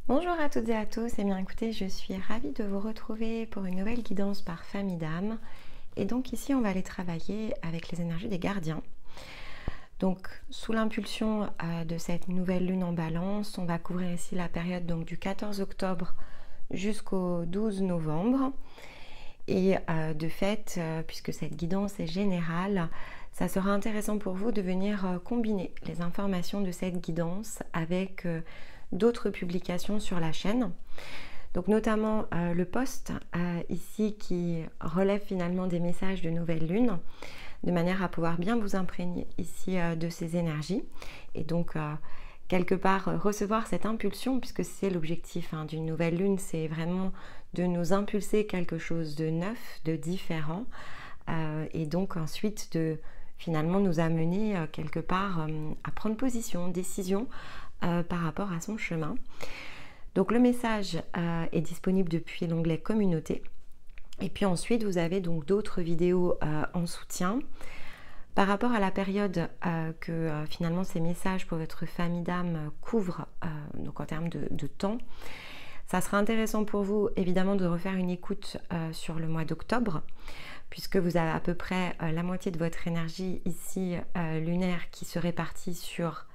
Bonjour à toutes et à tous, et bien écoutez, je suis ravie de vous retrouver pour une nouvelle guidance par famille d'âme. Et donc ici, on va aller travailler avec les énergies des gardiens. Donc sous l'impulsion de cette nouvelle lune en balance, on va couvrir ici la période donc, du 14 octobre jusqu'au 12 novembre. Et de fait, puisque cette guidance est générale, ça sera intéressant pour vous de venir combiner les informations de cette guidance avec d'autres publications sur la chaîne. Donc notamment le post ici qui relève finalement des messages de nouvelle lune, de manière à pouvoir bien vous imprégner ici de ces énergies et donc quelque part recevoir cette impulsion, puisque c'est l'objectif d'une nouvelle lune, c'est vraiment de nous impulser quelque chose de neuf, de différent, et donc ensuite de finalement nous amener quelque part à prendre position, décision par rapport à son chemin. Donc le message est disponible depuis l'onglet communauté, et puis ensuite vous avez donc d'autres vidéos en soutien. Par rapport à la période que finalement ces messages pour votre famille d'âme couvrent, donc en termes de temps, ça sera intéressant pour vous évidemment de refaire une écoute sur le mois d'octobre, puisque vous avez à peu près la moitié de votre énergie ici lunaire qui se répartit sur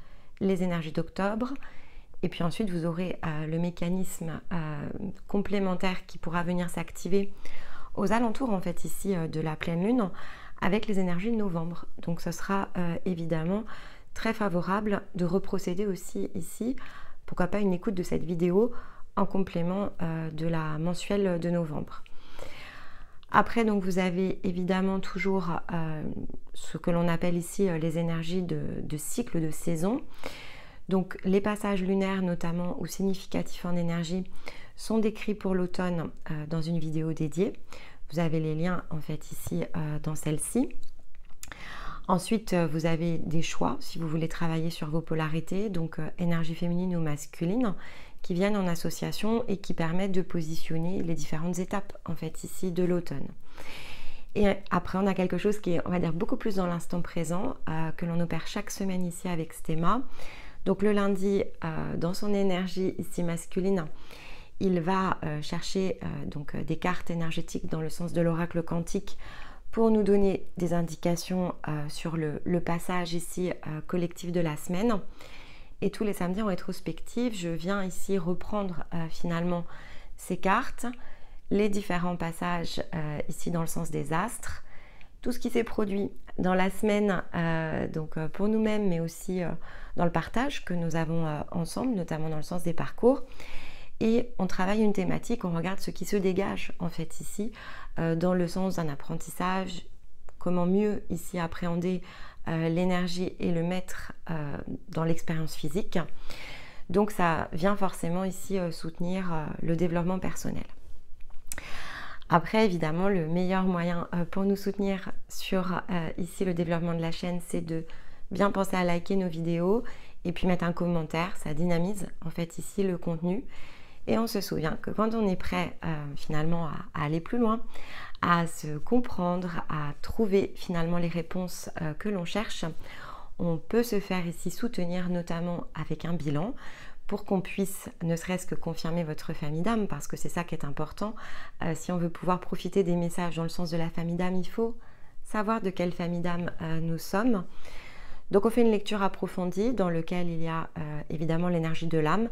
les énergies d'octobre, et puis ensuite vous aurez le mécanisme complémentaire qui pourra venir s'activer aux alentours en fait ici de la pleine lune avec les énergies de novembre. Donc ce sera évidemment très favorable de reprocéder aussi ici, pourquoi pas une écoute de cette vidéo en complément de la mensuelle de novembre. Après, donc, vous avez évidemment toujours ce que l'on appelle ici les énergies de cycle, de saison. Donc les passages lunaires notamment ou significatifs en énergie sont décrits pour l'automne dans une vidéo dédiée. Vous avez les liens en fait ici dans celle-ci. Ensuite, vous avez des choix si vous voulez travailler sur vos polarités, donc énergie féminine ou masculine, qui viennent en association et qui permettent de positionner les différentes étapes en fait ici de l'automne. Et après, on a quelque chose qui est, on va dire, beaucoup plus dans l'instant présent, que l'on opère chaque semaine ici avec Stéma. Donc le lundi, dans son énergie ici masculine, il va chercher donc des cartes énergétiques dans le sens de l'oracle quantique pour nous donner des indications sur le passage ici collectif de la semaine. Et tous les samedis en rétrospective, je viens ici reprendre finalement ces cartes, les différents passages ici dans le sens des astres, tout ce qui s'est produit dans la semaine donc pour nous-mêmes, mais aussi dans le partage que nous avons ensemble, notamment dans le sens des parcours. Et on travaille une thématique, on regarde ce qui se dégage en fait ici, dans le sens d'un apprentissage, comment mieux ici appréhender l'énergie et le mettre dans l'expérience physique. Donc ça vient forcément ici soutenir le développement personnel. Après, évidemment, le meilleur moyen pour nous soutenir sur ici le développement de la chaîne, c'est de bien penser à liker nos vidéos et puis mettre un commentaire. Ça dynamise en fait ici le contenu. Et on se souvient que quand on est prêt finalement à aller plus loin, à se comprendre, à trouver finalement les réponses que l'on cherche, on peut se faire ici soutenir notamment avec un bilan pour qu'on puisse ne serait-ce que confirmer votre famille d'âme, parce que c'est ça qui est important. Si on veut pouvoir profiter des messages dans le sens de la famille d'âme, il faut savoir de quelle famille d'âme nous sommes. Donc on fait une lecture approfondie dans laquelle il y a évidemment l'énergie de l'âme,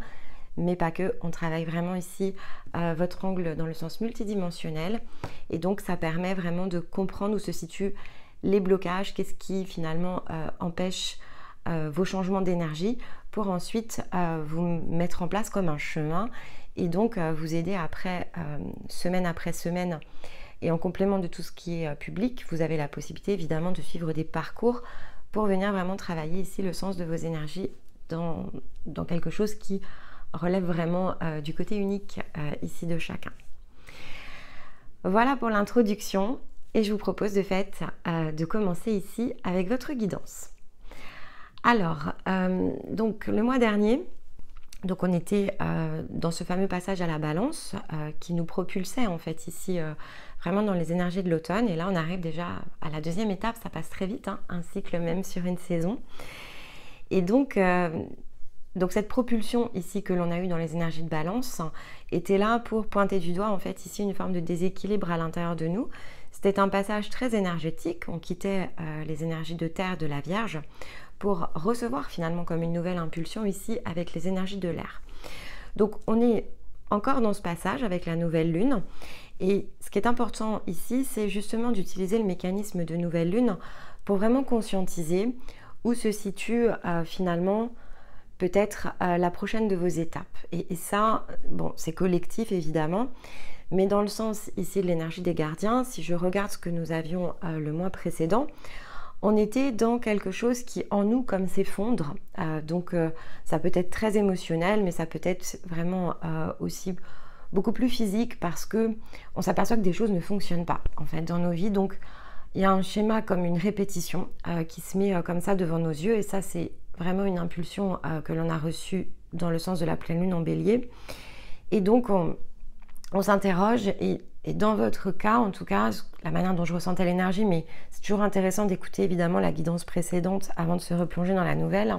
mais pas que. On travaille vraiment ici votre angle dans le sens multidimensionnel, et donc ça permet vraiment de comprendre où se situent les blocages, qu'est-ce qui finalement empêche vos changements d'énergie, pour ensuite vous mettre en place comme un chemin et donc vous aider après semaine et en complément de tout ce qui est public. Vous avez la possibilité évidemment de suivre des parcours pour venir vraiment travailler ici le sens de vos énergies dans quelque chose qui relève vraiment du côté unique ici de chacun. Voilà pour l'introduction, et je vous propose de fait de commencer ici avec votre guidance. Alors, donc le mois dernier, donc on était dans ce fameux passage à la balance qui nous propulsait en fait ici vraiment dans les énergies de l'automne, et là on arrive déjà à la deuxième étape. Ça passe très vite, un cycle même sur une saison. Et donc Donc cette propulsion ici que l'on a eue dans les énergies de balance était là pour pointer du doigt en fait ici une forme de déséquilibre à l'intérieur de nous. C'était un passage très énergétique, on quittait les énergies de terre de la Vierge pour recevoir finalement comme une nouvelle impulsion ici avec les énergies de l'air. Donc on est encore dans ce passage avec la nouvelle lune et ce qui est important ici c'est justement d'utiliser le mécanisme de nouvelle lune pour vraiment conscientiser où se situe finalement peut-être la prochaine de vos étapes. Et ça, bon, c'est collectif évidemment, mais dans le sens ici de l'énergie des gardiens, si je regarde ce que nous avions le mois précédent, on était dans quelque chose qui en nous comme s'effondre. Donc ça peut être très émotionnel, mais ça peut être vraiment aussi beaucoup plus physique parce que on s'aperçoit que des choses ne fonctionnent pas en fait dans nos vies. Donc il y a un schéma comme une répétition qui se met comme ça devant nos yeux et ça c'est vraiment une impulsion que l'on a reçue dans le sens de la pleine lune en bélier. Et donc on s'interroge et dans votre cas, en tout cas, la manière dont je ressentais l'énergie, mais c'est toujours intéressant d'écouter évidemment la guidance précédente avant de se replonger dans la nouvelle.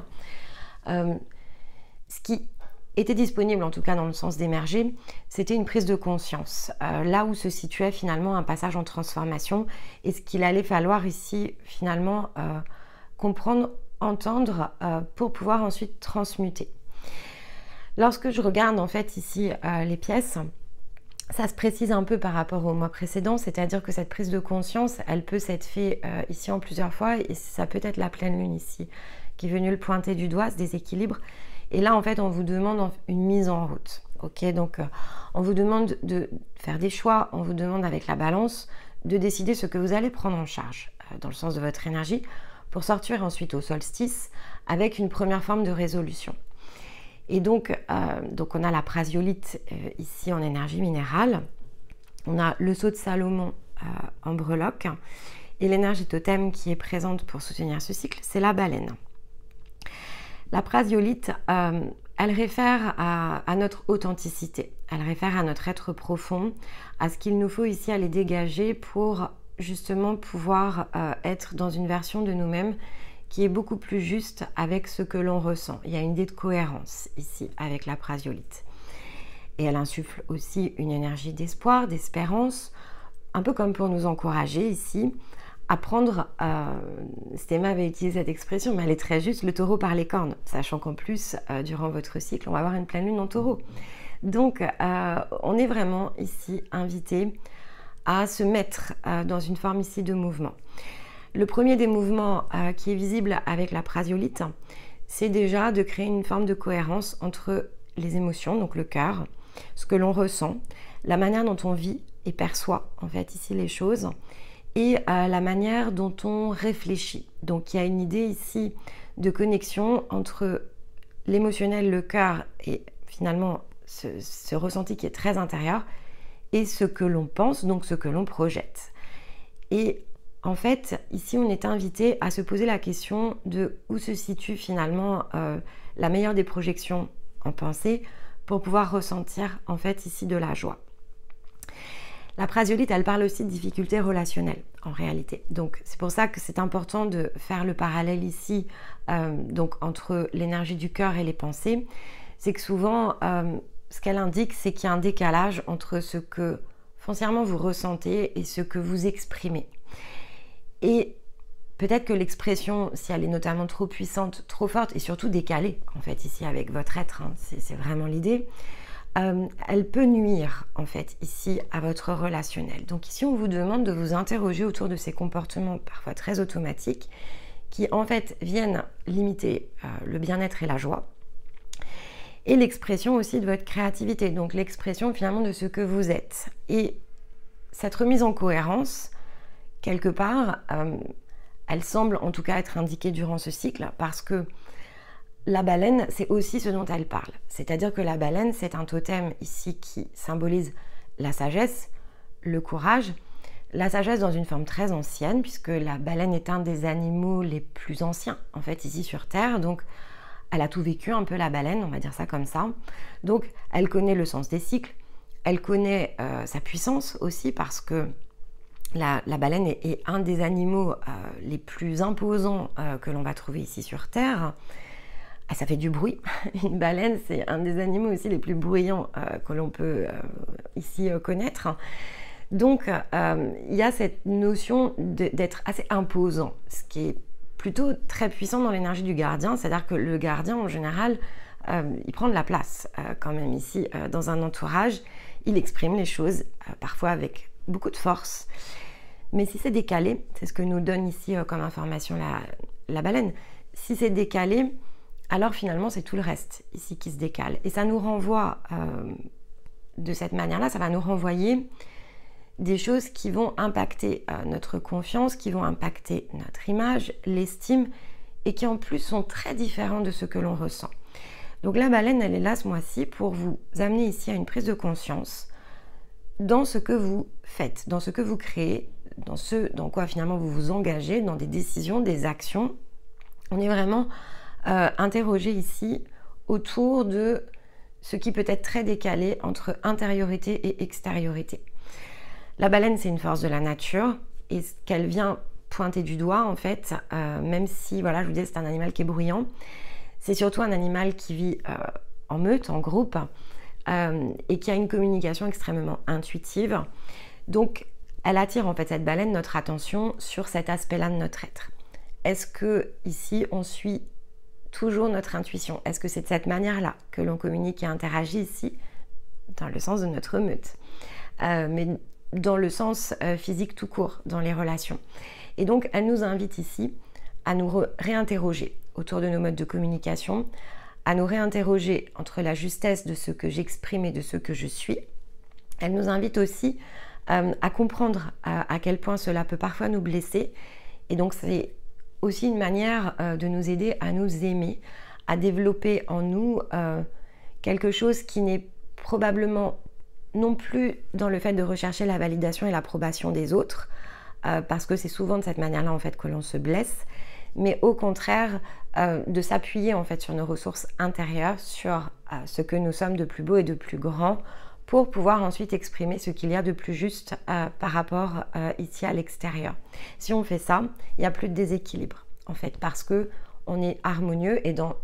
Ce qui était disponible, en tout cas dans le sens d'émerger, c'était une prise de conscience, là où se situait finalement un passage en transformation et ce qu'il allait falloir ici finalement comprendre, entendre pour pouvoir ensuite transmuter. Lorsque je regarde en fait ici les pièces, ça se précise un peu par rapport au mois précédent, c'est-à-dire que cette prise de conscience, elle peut s'être faite ici en plusieurs fois et ça peut être la pleine lune ici qui est venue le pointer du doigt, ce déséquilibre. Et là, en fait, on vous demande une mise en route. Ok, donc on vous demande de faire des choix, on vous demande avec la balance de décider ce que vous allez prendre en charge dans le sens de votre énergie pour sortir ensuite au solstice avec une première forme de résolution. Et donc on a la prasiolite ici en énergie minérale, on a le sceau de Salomon en breloque et l'énergie totem qui est présente pour soutenir ce cycle, c'est la baleine. La prasiolite, elle réfère à notre authenticité, elle réfère à notre être profond, à ce qu'il nous faut ici aller dégager pour justement pouvoir être dans une version de nous-mêmes qui est beaucoup plus juste avec ce que l'on ressent. Il y a une idée de cohérence ici avec la prasiolite. Et elle insuffle aussi une énergie d'espoir, d'espérance, un peu comme pour nous encourager ici à prendre, Stéma avait utilisé cette expression, mais elle est très juste, le taureau par les cornes, sachant qu'en plus, durant votre cycle, on va avoir une pleine lune en taureau. Donc, on est vraiment ici invité à se mettre dans une forme ici de mouvement. Le premier des mouvements qui est visible avec la prasiolite, c'est déjà de créer une forme de cohérence entre les émotions, donc le cœur, ce que l'on ressent, la manière dont on vit et perçoit en fait ici les choses et la manière dont on réfléchit. Donc il y a une idée ici de connexion entre l'émotionnel, le cœur et finalement ce ressenti qui est très intérieur et ce que l'on pense, donc ce que l'on projette. Et en fait, ici, on est invité à se poser la question de où se situe finalement la meilleure des projections en pensée pour pouvoir ressentir en fait ici de la joie. La prasiolite, elle parle aussi de difficultés relationnelles en réalité. Donc c'est pour ça que c'est important de faire le parallèle ici donc entre l'énergie du cœur et les pensées. C'est que souvent, ce qu'elle indique, c'est qu'il y a un décalage entre ce que foncièrement vous ressentez et ce que vous exprimez. Et peut-être que l'expression, si elle est notamment trop puissante, trop forte et surtout décalée, en fait, ici avec votre être, hein, c'est vraiment l'idée, elle peut nuire, en fait, ici à votre relationnel. Donc ici, on vous demande de vous interroger autour de ces comportements parfois très automatiques qui, en fait, viennent limiter le bien-être et la joie. Et l'expression aussi de votre créativité, donc l'expression finalement de ce que vous êtes. Et cette remise en cohérence, quelque part, elle semble en tout cas être indiquée durant ce cycle parce que la baleine, c'est aussi ce dont elle parle. C'est-à-dire que la baleine, c'est un totem ici qui symbolise la sagesse, le courage. La sagesse dans une forme très ancienne puisque la baleine est un des animaux les plus anciens en fait ici sur Terre. Donc elle a tout vécu un peu la baleine, on va dire ça comme ça. Donc elle connaît le sens des cycles, elle connaît sa puissance aussi parce que la baleine est un des animaux les plus imposants que l'on va trouver ici sur Terre. ça fait du bruit. Une baleine, c'est un des animaux aussi les plus bruyants que l'on peut ici connaître. Donc, il y a cette notion d'être assez imposant, ce qui est plutôt très puissant dans l'énergie du gardien, c'est-à-dire que le gardien, en général, il prend de la place quand même ici dans un entourage, il exprime les choses, parfois avec beaucoup de force. Mais si c'est décalé, c'est ce que nous donne ici comme information la baleine, si c'est décalé, alors finalement c'est tout le reste ici qui se décale. Et ça nous renvoie, de cette manière-là, ça va nous renvoyer des choses qui vont impacter notre confiance, qui vont impacter notre image, l'estime, et qui en plus sont très différents de ce que l'on ressent. Donc la baleine, elle est là ce mois-ci pour vous amener ici à une prise de conscience dans ce que vous faites, dans ce que vous créez, dans ce dans quoi finalement vous vous engagez, dans des décisions, des actions. On est vraiment interrogé ici autour de ce qui peut être très décalé entre intériorité et extériorité. La baleine, c'est une force de la nature et ce qu'elle vient pointer du doigt, en fait, même si, voilà, je vous disais, c'est un animal qui est bruyant, c'est surtout un animal qui vit en meute, en groupe, et qui a une communication extrêmement intuitive. Donc, elle attire, en fait, cette baleine, notre attention sur cet aspect-là de notre être. Est-ce que, ici, on suit toujours notre intuition? Est-ce que c'est de cette manière-là que l'on communique et interagit ici, dans le sens de notre meute, mais dans le sens physique tout court, dans les relations. Et donc, elle nous invite ici à nous réinterroger autour de nos modes de communication, à nous réinterroger entre la justesse de ce que j'exprime et de ce que je suis. Elle nous invite aussi à comprendre à quel point cela peut parfois nous blesser. Et donc, c'est aussi une manière de nous aider à nous aimer, à développer en nous quelque chose qui n'est probablement non plus dans le fait de rechercher la validation et l'approbation des autres, parce que c'est souvent de cette manière-là en fait que l'on se blesse, mais au contraire de s'appuyer en fait sur nos ressources intérieures, sur ce que nous sommes de plus beau et de plus grand, pour pouvoir ensuite exprimer ce qu'il y a de plus juste par rapport ici à l'extérieur. Si on fait ça, il n'y a plus de déséquilibre en fait, parce que on est harmonieux et dans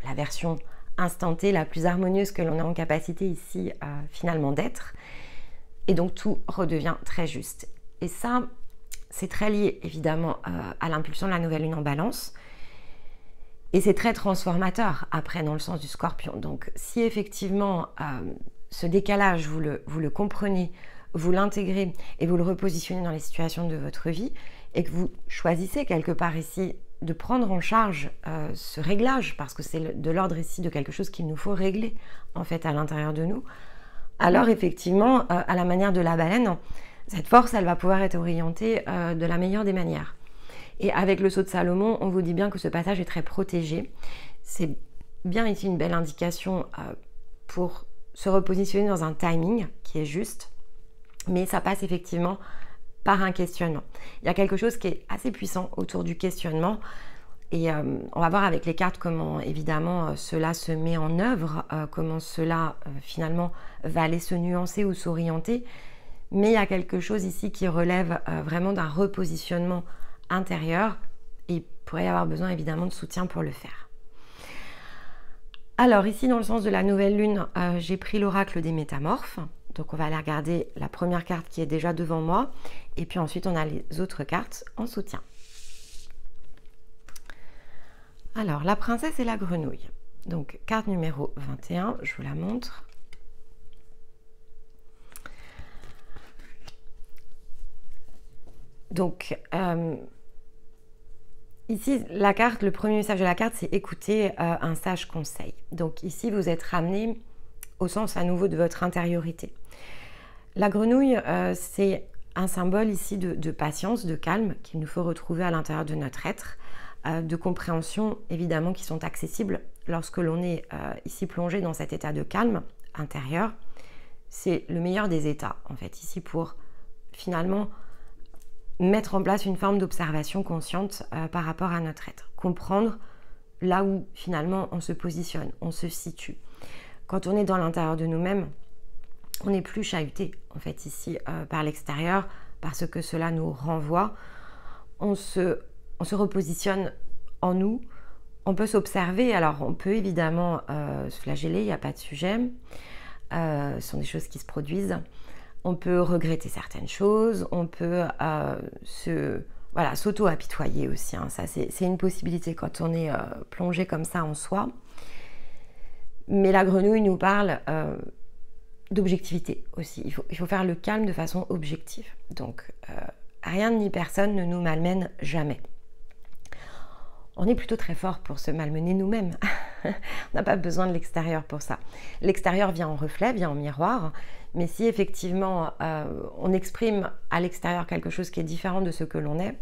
la version instant T la plus harmonieuse que l'on est en capacité ici finalement d'être, et donc tout redevient très juste. Et ça, c'est très lié évidemment à l'impulsion de la nouvelle lune en balance, et c'est très transformateur après dans le sens du scorpion. Donc si effectivement ce décalage vous le comprenez, vous l'intégrez et vous le repositionnez dans les situations de votre vie, et que vous choisissez quelque part ici de prendre en charge ce réglage, parce que c'est de l'ordre ici de quelque chose qu'il nous faut régler en fait à l'intérieur de nous, alors effectivement, à la manière de la baleine, cette force, elle va pouvoir être orientée de la meilleure des manières. Et avec le sceau de Salomon, on vous dit bien que ce passage est très protégé. C'est bien ici une belle indication pour se repositionner dans un timing qui est juste, mais ça passe effectivement par un questionnement. Il y a quelque chose qui est assez puissant autour du questionnement, et on va voir avec les cartes comment évidemment cela se met en œuvre, comment cela finalement va aller se nuancer ou s'orienter, mais il y a quelque chose ici qui relève vraiment d'un repositionnement intérieur, et il pourrait y avoir besoin évidemment de soutien pour le faire. Alors ici dans le sens de la nouvelle lune, j'ai pris l'oracle des métamorphes. Donc on va aller regarder la première carte qui est déjà devant moi, et puis ensuite on a les autres cartes en soutien. Alors la princesse et la grenouille. Donc carte numéro 21, je vous la montre. Donc ici la carte, le premier message de la carte, c'est écouter un sage conseil. Donc ici vous êtes ramené au sens à nouveau de votre intériorité. La grenouille, c'est un symbole ici de patience, de calme qu'il nous faut retrouver à l'intérieur de notre être, de compréhension évidemment qui sont accessibles lorsque l'on est ici plongé dans cet état de calme intérieur. C'est le meilleur des états en fait ici pour finalement mettre en place une forme d'observation consciente par rapport à notre être, comprendre là où finalement on se positionne, on se situe. Quand on est dans l'intérieur de nous-mêmes, on n'est plus chahuté en fait ici par l'extérieur, parce que cela nous renvoie. On se repositionne en nous on peut s'observer. Alors, on peut évidemment se flageller, il n'y a pas de sujet. Ce sont des choses qui se produisent. On peut regretter certaines choses. On peut s'auto-apitoyer aussi. Hein. Ça, c'est une possibilité quand on est plongé comme ça en soi. Mais la grenouille nous parle d'objectivité aussi. Il faut faire le calme de façon objective. Donc, rien ni personne ne nous malmène jamais. On est plutôt très fort pour se malmener nous-mêmes. On n'a pas besoin de l'extérieur pour ça. L'extérieur vient en reflet, vient en miroir. Mais si effectivement on exprime à l'extérieur quelque chose qui est différent de ce que l'on est,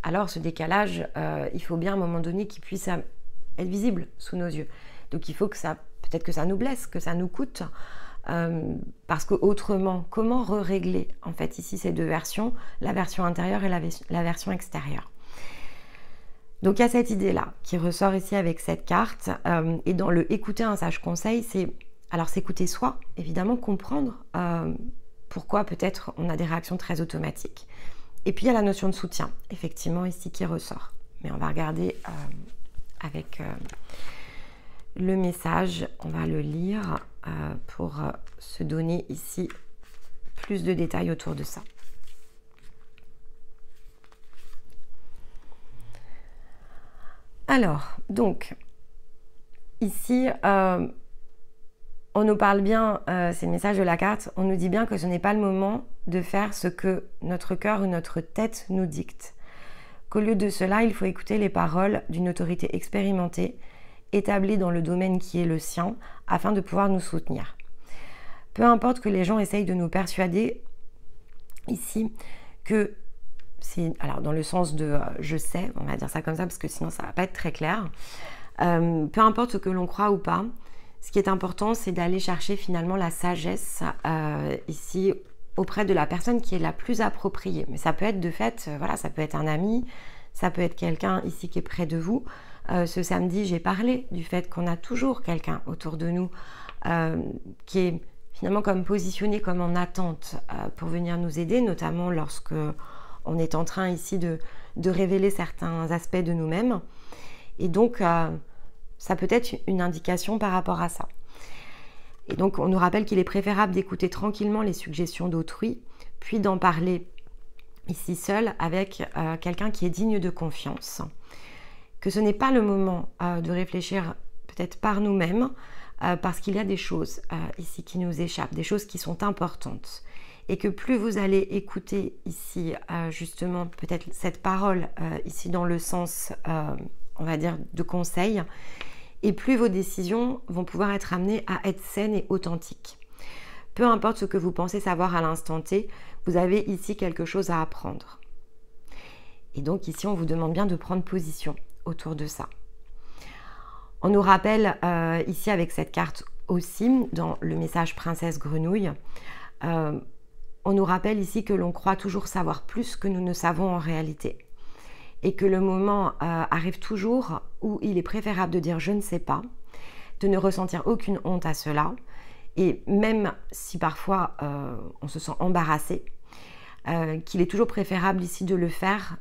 alors ce décalage, il faut bien à un moment donné qu'il puisse être visible sous nos yeux. Donc il faut que peut-être que ça nous blesse, que ça nous coûte. Parce que autrement, comment régler en fait ici ces deux versions, la version intérieure et la version extérieure. Donc il y a cette idée-là qui ressort ici avec cette carte. Et dans le écouter un sage conseil, c'est s'écouter soi, évidemment, comprendre pourquoi peut-être on a des réactions très automatiques. Et puis il y a la notion de soutien, effectivement, ici qui ressort. Mais on va regarder avec le message, on va le lire pour se donner ici plus de détails autour de ça. Alors, donc, ici, on nous parle bien, c'est le message de la carte, on nous dit bien que ce n'est pas le moment de faire ce que notre cœur ou notre tête nous dicte. Qu'au lieu de cela, il faut écouter les paroles d'une autorité expérimentée, établie dans le domaine qui est le sien, afin de pouvoir nous soutenir. Peu importe que les gens essayent de nous persuader, ici, que c'est, alors dans le sens de je sais, on va dire ça comme ça, parce que sinon ça va pas être très clair. Peu importe ce que l'on croit ou pas, ce qui est important, c'est d'aller chercher finalement la sagesse ici auprès de la personne qui est la plus appropriée. Mais ça peut être de fait, voilà, ça peut être un ami, ça peut être quelqu'un ici qui est près de vous. Ce samedi, j'ai parlé du fait qu'on a toujours quelqu'un autour de nous qui est finalement comme positionné comme en attente pour venir nous aider, notamment lorsque on est en train ici de révéler certains aspects de nous-mêmes. Et donc, ça peut être une indication par rapport à ça. Et donc, on nous rappelle qu'il est préférable d'écouter tranquillement les suggestions d'autrui, puis d'en parler ici seul avec quelqu'un qui est digne de confiance. Que ce n'est pas le moment de réfléchir peut-être par nous-mêmes, parce qu'il y a des choses ici qui nous échappent, des choses qui sont importantes. Et que plus vous allez écouter ici justement peut-être cette parole ici dans le sens, on va dire, de conseil, et plus vos décisions vont pouvoir être amenées à être saines et authentiques. Peu importe ce que vous pensez savoir à l'instant T, vous avez ici quelque chose à apprendre. Et donc ici, on vous demande bien de prendre position autour de ça. On nous rappelle ici avec cette carte aussi, dans le message Princesse Grenouille, on nous rappelle ici que l'on croit toujours savoir plus que nous ne savons en réalité. Et que le moment arrive toujours où il est préférable de dire « je ne sais pas », de ne ressentir aucune honte à cela, et même si parfois on se sent embarrassé, qu'il est toujours préférable ici de le faire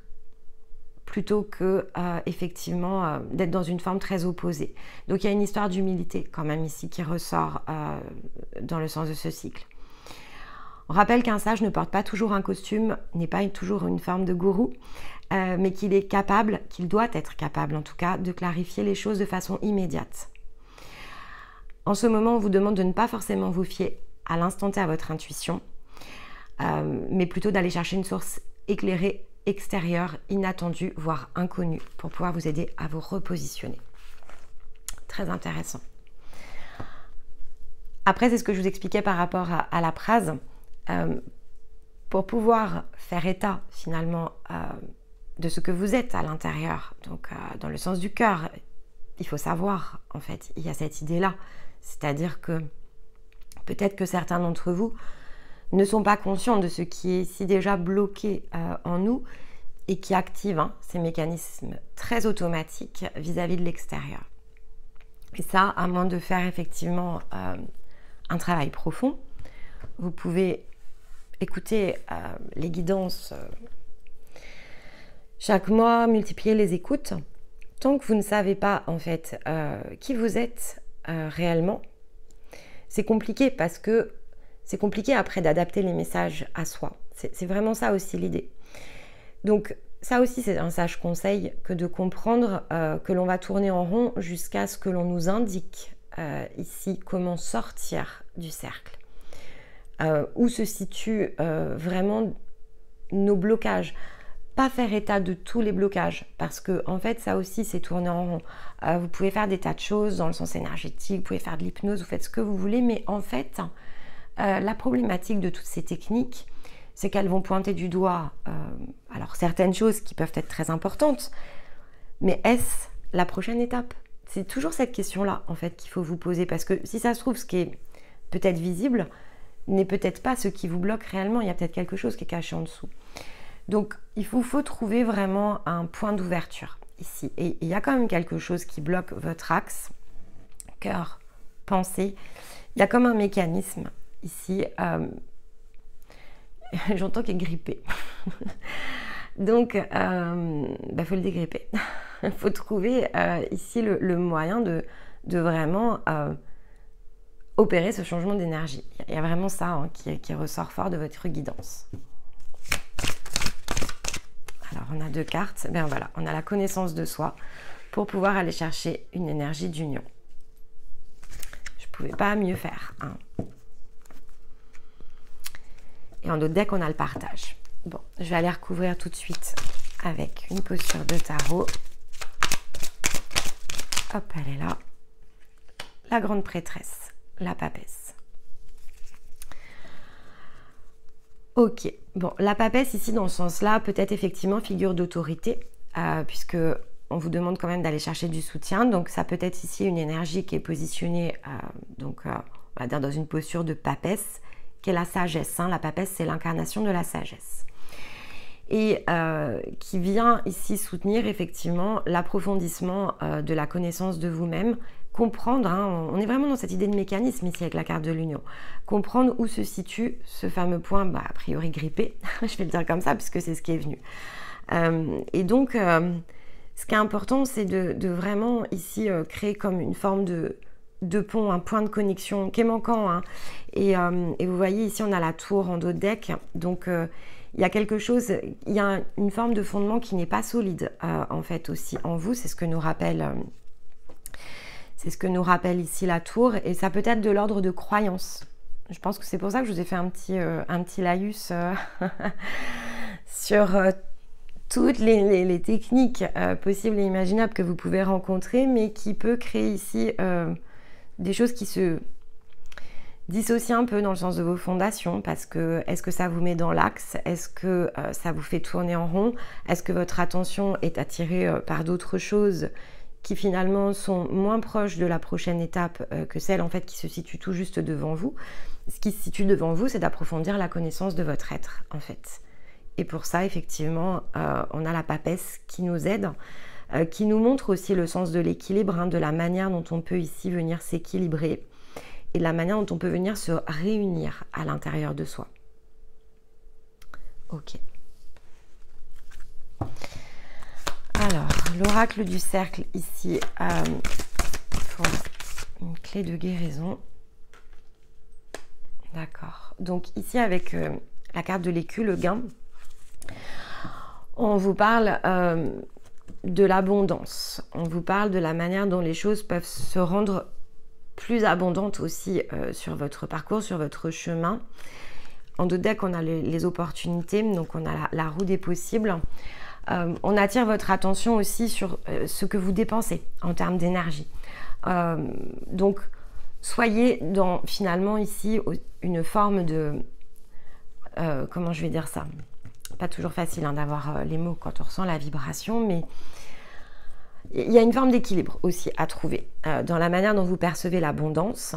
plutôt que effectivement d'être dans une forme très opposée. Donc il y a une histoire d'humilité quand même ici qui ressort dans le sens de ce cycle. On rappelle qu'un sage ne porte pas toujours un costume, n'est pas toujours une forme de gourou, mais qu'il est capable, qu'il doit être capable en tout cas, de clarifier les choses de façon immédiate. En ce moment, on vous demande de ne pas forcément vous fier à l'instant T à votre intuition, mais plutôt d'aller chercher une source éclairée, extérieure, inattendue, voire inconnue, pour pouvoir vous aider à vous repositionner. Très intéressant. Après, c'est ce que je vous expliquais par rapport à la phrase. Pour pouvoir faire état finalement de ce que vous êtes à l'intérieur, donc dans le sens du cœur, il faut savoir, en fait, il y a cette idée-là. C'est-à-dire que peut-être que certains d'entre vous ne sont pas conscients de ce qui est ici déjà bloqué en nous et qui active ces mécanismes très automatiques vis-à-vis de l'extérieur. Et ça, à moins de faire effectivement un travail profond, vous pouvez écouter les guidances chaque mois, multiplier les écoutes tant que vous ne savez pas en fait qui vous êtes réellement, c'est compliqué parce que c'est compliqué après d'adapter les messages à soi. C'est vraiment ça aussi l'idée. Donc ça aussi c'est un sage conseil que de comprendre que l'on va tourner en rond jusqu'à ce que l'on nous indique ici comment sortir du cercle. Où se situent vraiment nos blocages. Pas faire état de tous les blocages, parce que en fait ça aussi c'est tourner en rond. Vous pouvez faire des tas de choses dans le sens énergétique, vous pouvez faire de l'hypnose, vous faites ce que vous voulez, mais en fait la problématique de toutes ces techniques, c'est qu'elles vont pointer du doigt alors certaines choses qui peuvent être très importantes, mais est-ce la prochaine étape? C'est toujours cette question-là en fait qu'il faut vous poser, parce que si ça se trouve ce qui est peut-être visible n'est peut-être pas ce qui vous bloque réellement, il y a peut-être quelque chose qui est caché en dessous. Donc, il vous faut trouver vraiment un point d'ouverture ici. Et il y a quand même quelque chose qui bloque votre axe, cœur, pensée. Il y a comme un mécanisme ici. J'entends qu'il est grippé. Donc, faut le dégripper. Il faut trouver ici le moyen de vraiment opérer ce changement d'énergie. Il y a vraiment ça qui ressort fort de votre guidance. Alors, on a 2 cartes. Ben voilà, on a la connaissance de soi pour pouvoir aller chercher une énergie d'union. Je ne pouvais pas mieux faire. Et en autre deck, on a le partage. Bon, je vais aller recouvrir tout de suite avec une posture de tarot. Hop, elle est là. La grande prêtresse, la papesse. Ok, bon, la papesse ici dans ce sens-là peut être effectivement figure d'autorité, puisque on vous demande quand même d'aller chercher du soutien, donc ça peut être ici une énergie qui est positionnée on va dire dans une posture de papesse, qui est la sagesse. La papesse, c'est l'incarnation de la sagesse. Et qui vient ici soutenir effectivement l'approfondissement de la connaissance de vous-même, comprendre, on est vraiment dans cette idée de mécanisme ici avec la carte de l'union, comprendre où se situe ce fameux point, a priori grippé, je vais le dire comme ça puisque c'est ce qui est venu. Et donc, ce qui est important, c'est de vraiment ici créer comme une forme de pont, un point de connexion qui est manquant. Et vous voyez ici, on a la tour en dos de deck, donc il y a quelque chose, il y a une forme de fondement qui n'est pas solide en fait aussi en vous, c'est ce que nous rappelle... C'est ce que nous rappelle ici la tour, et ça peut être de l'ordre de croyance. Je pense que c'est pour ça que je vous ai fait un petit laïus sur toutes les techniques possibles et imaginables que vous pouvez rencontrer, mais qui peut créer ici des choses qui se dissocient un peu dans le sens de vos fondations, parce que est-ce que ça vous met dans l'axe? Est-ce que ça vous fait tourner en rond? Est-ce que votre attention est attirée par d'autres choses qui finalement sont moins proches de la prochaine étape que celle en fait qui se situe tout juste devant vous? Ce qui se situe devant vous, c'est d'approfondir la connaissance de votre être en fait. Et pour ça, effectivement, on a la papesse qui nous aide, qui nous montre aussi le sens de l'équilibre, de la manière dont on peut ici venir s'équilibrer et de la manière dont on peut venir se réunir à l'intérieur de soi. Ok. Alors, l'oracle du cercle ici pour une clé de guérison. D'accord. Donc ici avec la carte de l'écu, le gain, on vous parle de l'abondance. On vous parle de la manière dont les choses peuvent se rendre plus abondantes aussi sur votre parcours, sur votre chemin. En deux decks, on a les opportunités, donc on a la roue des possibles. On attire votre attention aussi sur ce que vous dépensez en termes d'énergie. Donc, soyez dans finalement ici une forme de... comment je vais dire ça? Pas toujours facile d'avoir les mots quand on ressent la vibration, mais il y a une forme d'équilibre aussi à trouver dans la manière dont vous percevez l'abondance,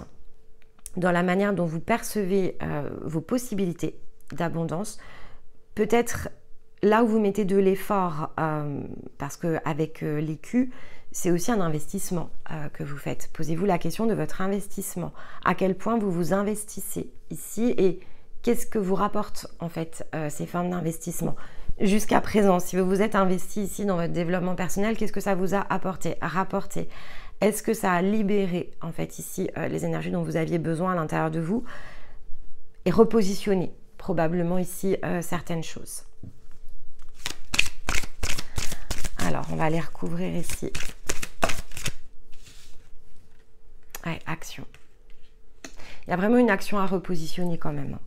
dans la manière dont vous percevez vos possibilités d'abondance, peut-être là où vous mettez de l'effort, parce qu'avec l'écu, c'est aussi un investissement que vous faites. Posez-vous la question de votre investissement. À quel point vous vous investissez ici et qu'est-ce que vous rapportent en fait ces formes d'investissement? jusqu'à présent, si vous vous êtes investi ici dans votre développement personnel, qu'est-ce que ça vous a apporté, rapporté? Est-ce que ça a libéré, en fait, ici, les énergies dont vous aviez besoin à l'intérieur de vous et repositionné, probablement ici, certaines choses? Alors, on va les recouvrir ici. Ouais, action. Il y a vraiment une action à repositionner quand même.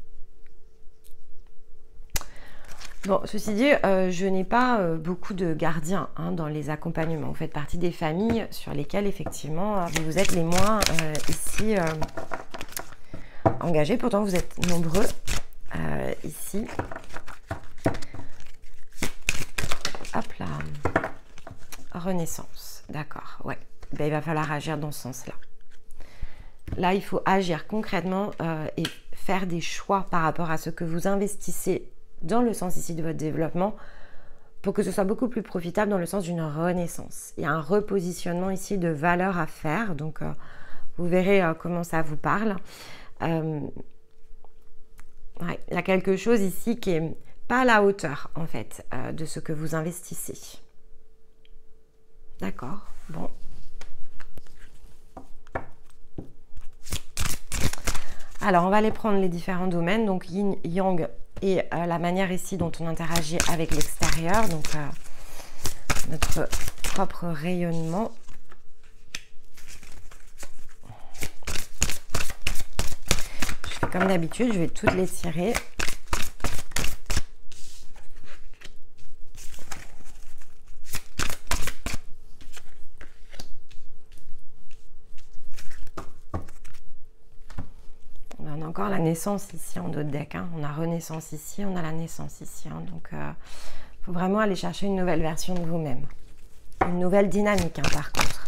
Bon, ceci dit, je n'ai pas beaucoup de gardiens dans les accompagnements. Vous faites partie des familles sur lesquelles, effectivement, vous êtes les moins ici engagés. Pourtant, vous êtes nombreux ici. Hop là. Renaissance. D'accord, ouais. Ben, il va falloir agir dans ce sens-là. Là, il faut agir concrètement et faire des choix par rapport à ce que vous investissez dans le sens ici de votre développement pour que ce soit beaucoup plus profitable dans le sens d'une renaissance. Il y a un repositionnement ici de valeur à faire, donc vous verrez comment ça vous parle. Ouais, il y a quelque chose ici qui est pas à la hauteur en fait de ce que vous investissez. D'accord, bon. Alors, on va aller prendre les différents domaines, donc yin, yang et la manière ici dont on interagit avec l'extérieur, donc notre propre rayonnement. Je fais comme d'habitude, je vais toutes les tirer. On a encore la naissance ici en d'autres decks. On a renaissance ici, on a la naissance ici. Donc, il faut vraiment aller chercher une nouvelle version de vous-même. Une nouvelle dynamique, par contre.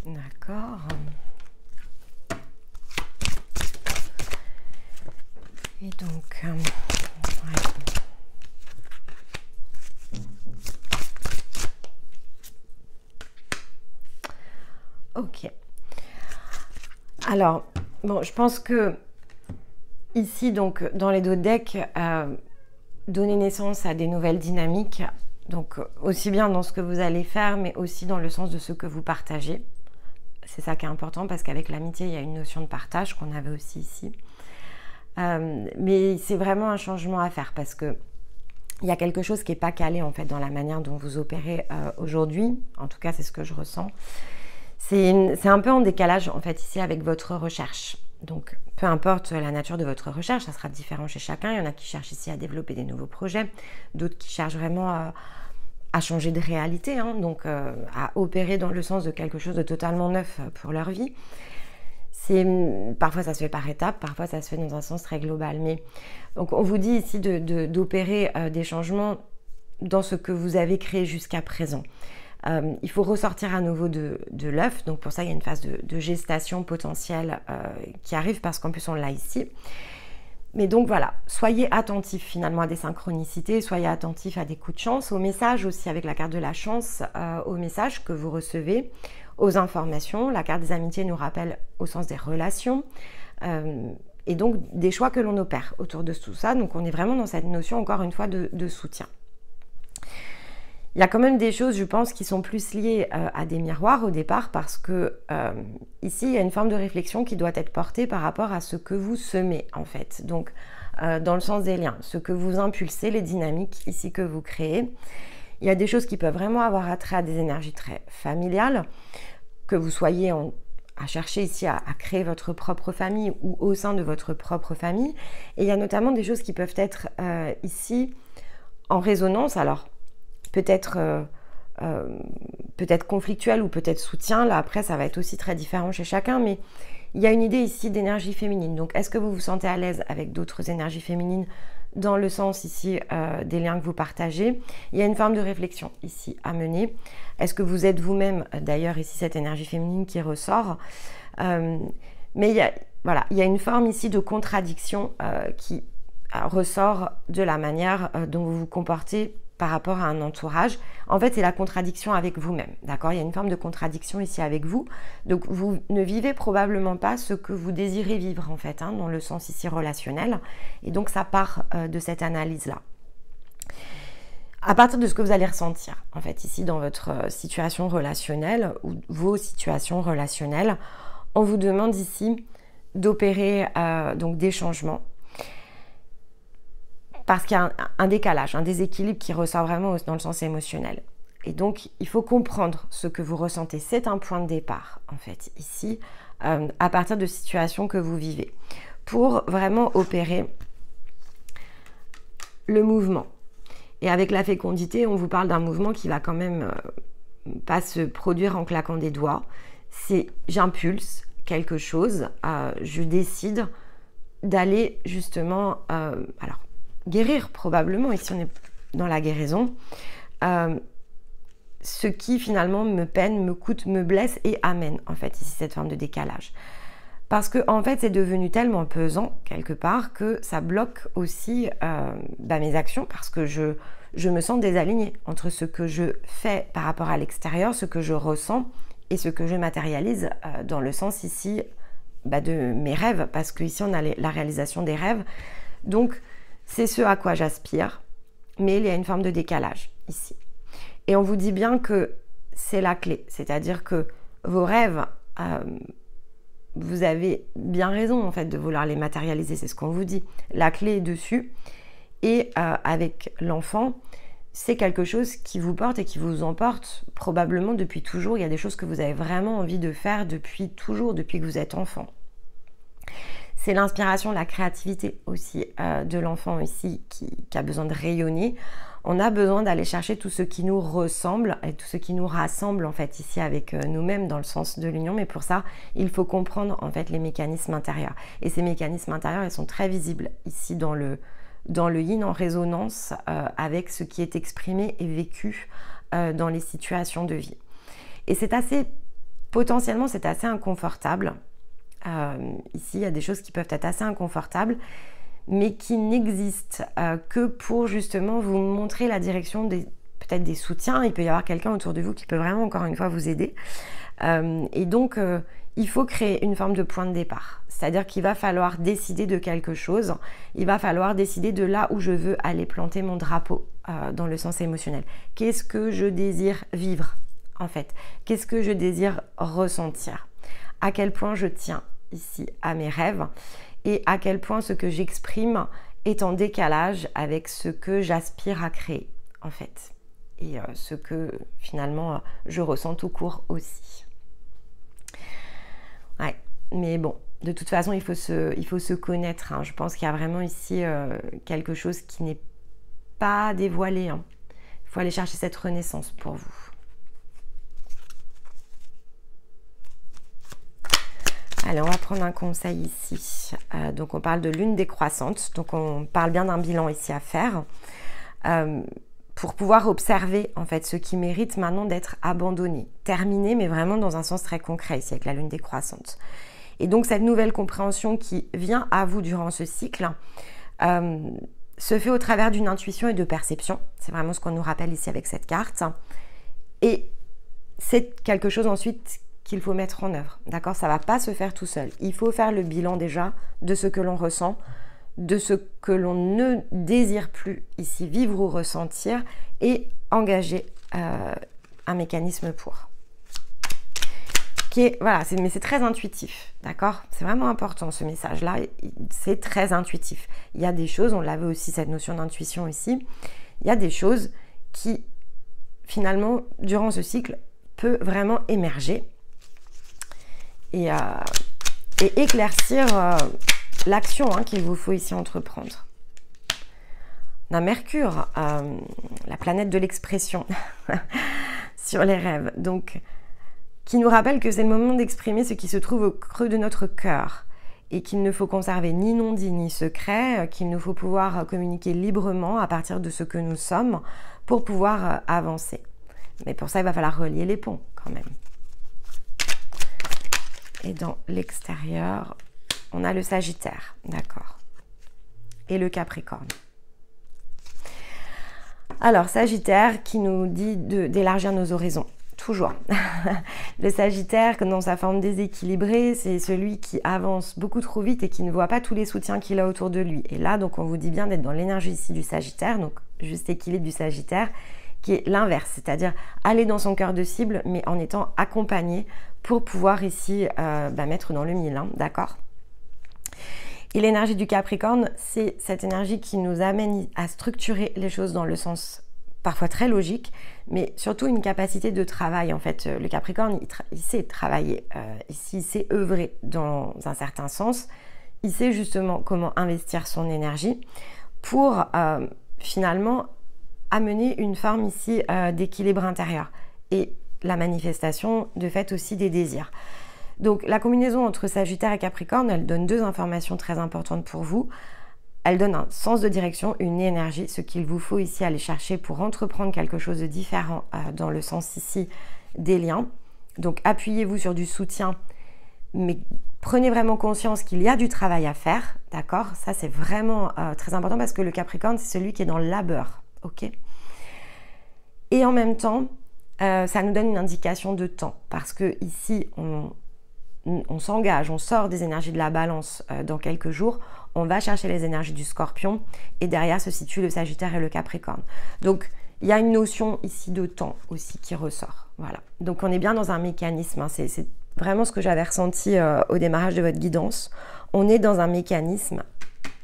D'accord. Et donc, ouais. Ok. Alors, bon, je pense que ici, donc, dans les deux decks, donner naissance à des nouvelles dynamiques, donc aussi bien dans ce que vous allez faire, mais aussi dans le sens de ce que vous partagez. C'est ça qui est important parce qu'avec l'amitié, il y a une notion de partage qu'on avait aussi ici. Mais c'est vraiment un changement à faire parce que il y a quelque chose qui n'est pas calé en fait dans la manière dont vous opérez aujourd'hui. En tout cas, c'est ce que je ressens. C'est un peu en décalage en fait ici avec votre recherche. Donc, peu importe la nature de votre recherche, ça sera différent chez chacun. Il y en a qui cherchent ici à développer des nouveaux projets, d'autres qui cherchent vraiment à changer de réalité, donc à opérer dans le sens de quelque chose de totalement neuf pour leur vie. Parfois ça se fait par étapes, parfois ça se fait dans un sens très global. Mais donc on vous dit ici d'opérer des changements dans ce que vous avez créé jusqu'à présent. Il faut ressortir à nouveau de l'œuf, donc pour ça il y a une phase de gestation potentielle qui arrive parce qu'en plus on l'a ici. Mais donc voilà, soyez attentifs finalement à des synchronicités, soyez attentifs à des coups de chance, aux messages aussi avec la carte de la chance, aux messages que vous recevez, aux informations. La carte des amitiés nous rappelle au sens des relations et donc des choix que l'on opère autour de tout ça. Donc on est vraiment dans cette notion encore une fois de soutien. Il y a quand même des choses, je pense, qui sont plus liées à des miroirs au départ parce que ici, il y a une forme de réflexion qui doit être portée par rapport à ce que vous semez en fait. Donc, dans le sens des liens, ce que vous impulsez, les dynamiques ici que vous créez. Il y a des choses qui peuvent vraiment avoir attrait à des énergies très familiales, que vous soyez à chercher ici à créer votre propre famille ou au sein de votre propre famille. Et il y a notamment des choses qui peuvent être ici en résonance. Alors, peut-être conflictuel ou peut-être soutien. Là, après, ça va être aussi très différent chez chacun, mais il y a une idée ici d'énergie féminine. Donc, est-ce que vous vous sentez à l'aise avec d'autres énergies féminines dans le sens ici des liens que vous partagez? Il y a une forme de réflexion ici à mener. Est-ce que vous êtes vous-même, d'ailleurs, ici, cette énergie féminine qui ressort? Mais il y a une forme ici de contradiction qui ressort de la manière dont vous vous comportez par rapport à un entourage. En fait, c'est la contradiction avec vous-même, d'accord? Il y a une forme de contradiction ici avec vous. Donc, vous ne vivez probablement pas ce que vous désirez vivre, en fait, hein, dans le sens ici relationnel. Et donc, ça part de cette analyse-là. À partir de ce que vous allez ressentir, en fait, ici, dans votre situation relationnelle ou vos situations relationnelles, on vous demande ici d'opérer donc des changements. Parce qu'il y a un décalage, un déséquilibre qui ressort vraiment dans le sens émotionnel. Et donc, il faut comprendre ce que vous ressentez. C'est un point de départ, en fait, ici, à partir de situations que vous vivez, pour vraiment opérer le mouvement. Et avec la fécondité, on vous parle d'un mouvement qui va quand même pas se produire en claquant des doigts. C'est j'impulse quelque chose, je décide d'aller justement, alors, guérir probablement, ici on est dans la guérison, ce qui finalement me peine, me coûte, me blesse et amène en fait ici cette forme de décalage. Parce que en fait c'est devenu tellement pesant quelque part que ça bloque aussi mes actions, parce que je me sens désalignée entre ce que je fais par rapport à l'extérieur, ce que je ressens et ce que je matérialise dans le sens ici de mes rêves, parce qu'ici on a la réalisation des rêves. Donc c'est ce à quoi j'aspire, mais il y a une forme de décalage ici. Et on vous dit bien que c'est la clé, c'est-à-dire que vos rêves, vous avez bien raison en fait de vouloir les matérialiser, c'est ce qu'on vous dit. La clé est dessus, et avec l'enfant, c'est quelque chose qui vous porte et qui vous emporte probablement depuis toujours. Il y a des choses que vous avez vraiment envie de faire depuis toujours, depuis que vous êtes enfant. C'est l'inspiration, la créativité aussi de l'enfant ici qui a besoin de rayonner. On a besoin d'aller chercher tout ce qui nous ressemble et tout ce qui nous rassemble en fait ici avec nous-mêmes dans le sens de l'union. Mais pour ça, il faut comprendre en fait les mécanismes intérieurs. Et ces mécanismes intérieurs, ils sont très visibles ici dans le yin, en résonance avec ce qui est exprimé et vécu dans les situations de vie. Et c'est assez, potentiellement, c'est assez inconfortable. Ici, il y a des choses qui peuvent être assez inconfortables, mais qui n'existent que pour justement vous montrer la direction peut-être des soutiens. Il peut y avoir quelqu'un autour de vous qui peut vraiment, encore une fois, vous aider. Et donc, il faut créer une forme de point de départ. C'est-à-dire qu'il va falloir décider de quelque chose. Il va falloir décider de là où je veux aller planter mon drapeau dans le sens émotionnel. Qu'est-ce que je désire vivre, en fait? Qu'est-ce que je désire ressentir? À quel point je tiens ici à mes rêves et à quel point ce que j'exprime est en décalage avec ce que j'aspire à créer, en fait. Et ce que finalement je ressens tout court aussi. Ouais, mais bon, de toute façon, il faut se connaître. Hein. Je pense qu'il y a vraiment ici quelque chose qui n'est pas dévoilé. Hein. Il faut aller chercher cette renaissance pour vous. Allez, on va prendre un conseil ici. Donc, on parle de lune décroissante. Donc, on parle bien d'un bilan ici à faire. Pour pouvoir observer en fait ce qui mérite maintenant d'être abandonné, terminé, mais vraiment dans un sens très concret ici avec la lune décroissante. Et donc cette nouvelle compréhension qui vient à vous durant ce cycle se fait au travers d'une intuition et de perception. C'est vraiment ce qu'on nous rappelle ici avec cette carte. Et c'est quelque chose ensuite qu'il faut mettre en œuvre. D'accord? Ça ne va pas se faire tout seul. Il faut faire le bilan déjà de ce que l'on ressent, de ce que l'on ne désire plus ici vivre ou ressentir et engager un mécanisme pour. Voilà, mais c'est très intuitif, d'accord? C'est vraiment important ce message-là, c'est très intuitif. Il y a des choses, on l'avait aussi cette notion d'intuition ici, il y a des choses qui finalement durant ce cycle peut vraiment émerger et éclaircir l'action qu'il vous faut ici entreprendre. On a Mercure, la planète de l'expression sur les rêves, donc qui nous rappelle que c'est le moment d'exprimer ce qui se trouve au creux de notre cœur et qu'il ne faut conserver ni non-dit ni secret, qu'il nous faut pouvoir communiquer librement à partir de ce que nous sommes pour pouvoir avancer. Mais pour ça, il va falloir relier les ponts quand même. Et dans l'extérieur, on a le Sagittaire, d'accord. et le Capricorne. Alors, Sagittaire qui nous dit d'élargir nos horizons. Toujours. Le Sagittaire, dans sa forme déséquilibrée, c'est celui qui avance beaucoup trop vite et qui ne voit pas tous les soutiens qu'il a autour de lui. Et là, donc, on vous dit bien d'être dans l'énergie ici du Sagittaire, donc juste équilibre du Sagittaire, qui est l'inverse, c'est-à-dire aller dans son cœur de cible, mais en étant accompagné pour pouvoir ici mettre dans le mille, hein, d'accord? Et l'énergie du Capricorne, c'est cette énergie qui nous amène à structurer les choses dans le sens parfois très logique, mais surtout une capacité de travail. En fait, le Capricorne, il sait travailler, ici, il sait œuvrer dans un certain sens. Il sait justement comment investir son énergie pour finalement amener une forme ici d'équilibre intérieur et la manifestation de fait aussi des désirs. Donc la combinaison entre Sagittaire et Capricorne, elle donne deux informations très importantes pour vous. Elle donne un sens de direction, une énergie, ce qu'il vous faut ici aller chercher pour entreprendre quelque chose de différent dans le sens ici des liens. Donc appuyez-vous sur du soutien, mais prenez vraiment conscience qu'il y a du travail à faire, d'accord? Ça c'est vraiment très important parce que le Capricorne, c'est celui qui est dans le labeur, ok? Et en même temps, ça nous donne une indication de temps parce que ici, on s'engage, on sort des énergies de la balance dans quelques jours, on va chercher les énergies du Scorpion et derrière se situe le Sagittaire et le Capricorne. Donc, il y a une notion ici de temps aussi qui ressort. Voilà. Donc, on est bien dans un mécanisme. Hein, c'est vraiment ce que j'avais ressenti au démarrage de votre guidance. On est dans un mécanisme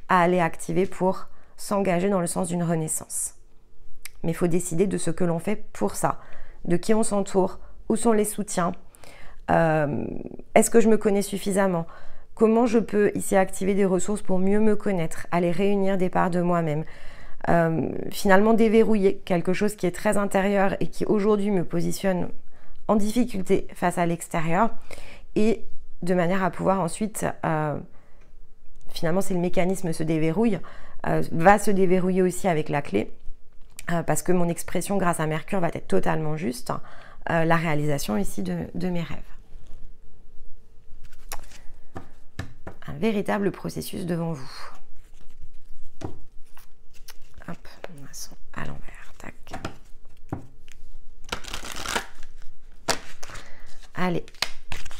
à aller activer pour s'engager dans le sens d'une renaissance. Mais il faut décider de ce que l'on fait pour ça, de qui on s'entoure, où sont les soutiens. Est-ce que je me connais suffisamment? Comment je peux ici activer des ressources pour mieux me connaître, aller réunir des parts de moi-même, finalement déverrouiller quelque chose qui est très intérieur et qui aujourd'hui me positionne en difficulté face à l'extérieur et de manière à pouvoir ensuite, finalement si le mécanisme se déverrouille, va se déverrouiller aussi avec la clé parce que mon expression grâce à Mercure va être totalement juste, la réalisation ici de mes rêves. Un véritable processus devant vous. Hop, on a son à l'envers, tac. Allez,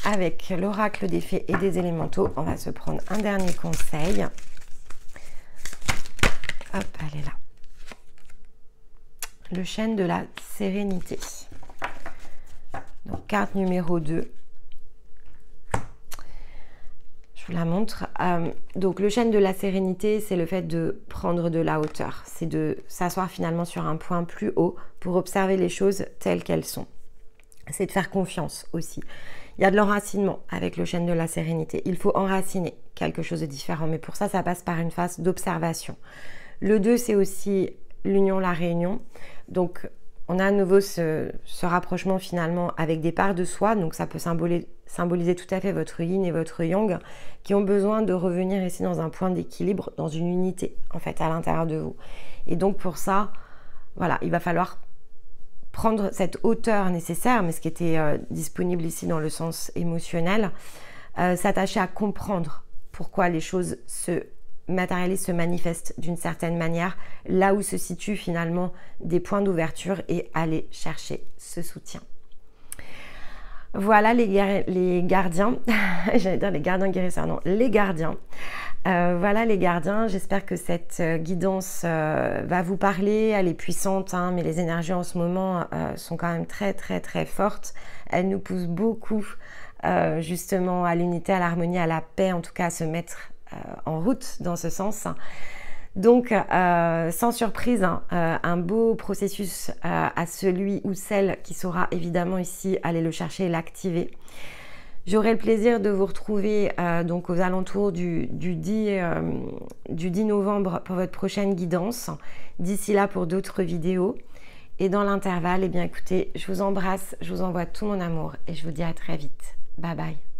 avec l'oracle des fées et des élémentaux, on va se prendre un dernier conseil. Hop, elle est là. Le chêne de la sérénité. Donc, carte numéro 2. Je vous la montre. Donc, le chêne de la sérénité, c'est le fait de prendre de la hauteur. C'est de s'asseoir finalement sur un point plus haut pour observer les choses telles qu'elles sont. C'est de faire confiance aussi. Il y a de l'enracinement avec le chêne de la sérénité. Il faut enraciner quelque chose de différent. Mais pour ça, ça passe par une phase d'observation. Le 2, c'est aussi l'union, la réunion. Donc, on a à nouveau ce rapprochement finalement avec des parts de soi, donc ça peut symboliser tout à fait votre yin et votre yang qui ont besoin de revenir ici dans un point d'équilibre, dans une unité en fait à l'intérieur de vous. Et donc pour ça, voilà, il va falloir prendre cette hauteur nécessaire, mais ce qui était disponible ici dans le sens émotionnel, s'attacher à comprendre pourquoi les choses se matérialise, se manifeste d'une certaine manière, là où se situent finalement des points d'ouverture et aller chercher ce soutien. Voilà les gardiens, j'allais dire les gardiens guérisseurs, non, les gardiens. Voilà les gardiens, j'espère que cette guidance va vous parler, elle est puissante, hein, mais les énergies en ce moment sont quand même très très très fortes. Elles nous poussent beaucoup justement à l'unité, à l'harmonie, à la paix, en tout cas à se mettre en route dans ce sens. Donc sans surprise, hein, un beau processus à celui ou celle qui saura évidemment ici aller le chercher et l'activer. J'aurai le plaisir de vous retrouver donc aux alentours du 10 novembre pour votre prochaine guidance. D'ici là pour d'autres vidéos. Et dans l'intervalle, eh bien écoutez, je vous embrasse, je vous envoie tout mon amour et je vous dis à très vite. Bye bye.